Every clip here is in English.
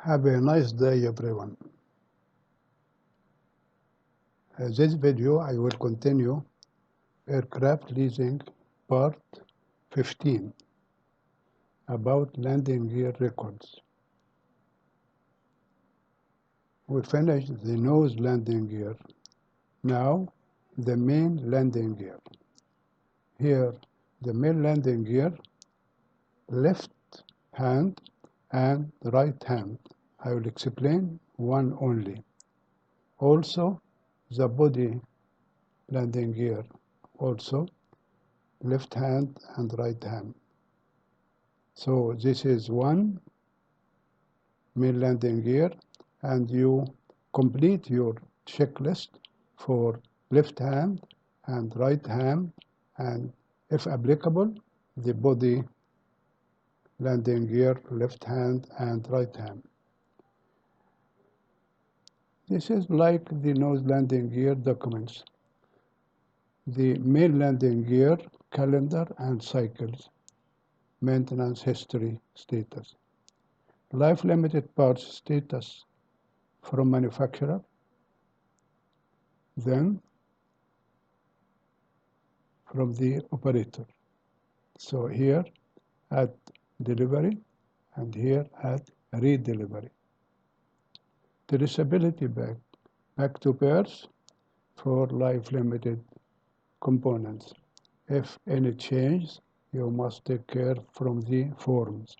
Have a nice day, everyone. This video, I will continue aircraft leasing part 15 about landing gear records. We finished the nose landing gear. Now, the main landing gear. Here, the main landing gear, left hand and right hand. I will explain one only. Also, the body landing gear, also left hand and right hand. So this is one main landing gear, and you complete your checklist for left hand and right hand, and if applicable, the body landing gear, left hand and right hand. This is like the nose landing gear documents. The main landing gear, calendar and cycles, maintenance history status, life limited parts status from manufacturer, then from the operator. So here at delivery and here at redelivery. Traceability back to pairs for life limited components. If any change, you must take care from the forms.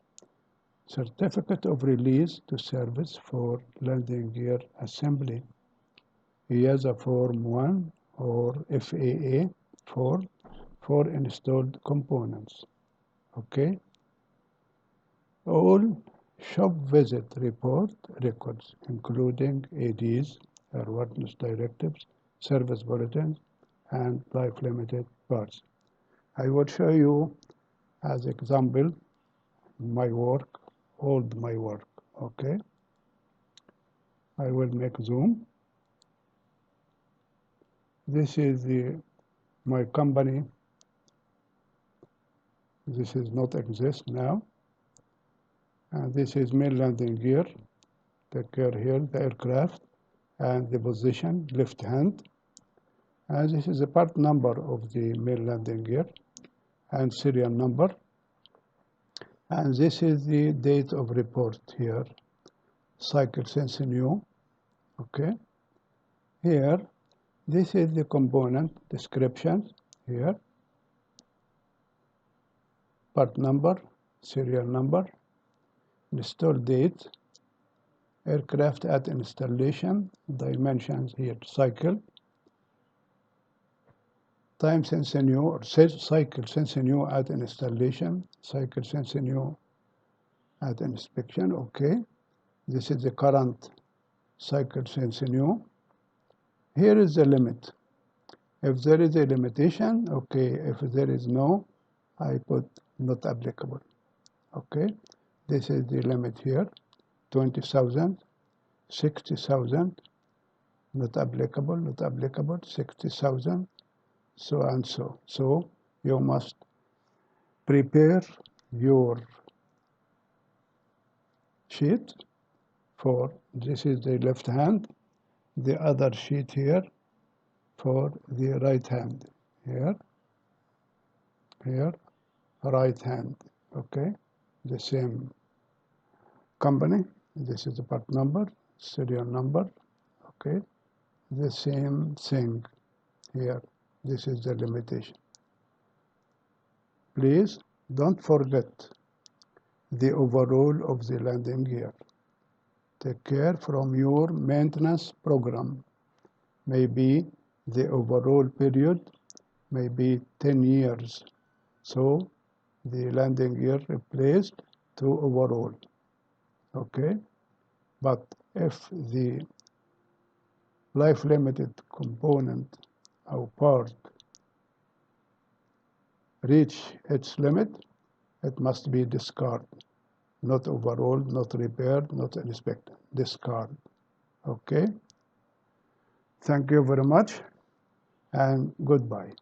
Certificate of release to service for landing gear assembly. EASA Form 1 or FAA form for installed components. Okay? All shop visit report records, including ADs, airworthiness directives, service bulletins, and life limited parts. I will show you as example my work, all my work, okay? I will make zoom. This is my company. This is not exist now. And this is main landing gear. Take care here, the aircraft and the position, left hand. And this is the part number of the main landing gear and serial number. And this is the date of report here, cycle since new, okay? Here, this is the component description here, part number, serial number, install date, aircraft at installation, dimensions here, cycle, time since new or cycle since new at installation, cycle since new at inspection, okay. This is the current cycle since new. Here is the limit. If there is a limitation, okay. If there is no, I put not applicable, okay. This is the limit here, 20,000, 60,000, not applicable, 60,000, so and so. So you must prepare your sheet for, this is the left hand, the other sheet here for the right hand, here, right hand, okay, the same company, this is the part number, serial number, okay, the same thing here, this is the limitation. Please don't forget the overall of the landing gear. Take care from your maintenance program. Maybe the overall period may be 10 years. So the landing gear replaced to overall. Okay? But if the life limited component or part reach its limit, it must be discarded. Not overhauled, not repaired, not inspected. Discard. Okay? Thank you very much and goodbye.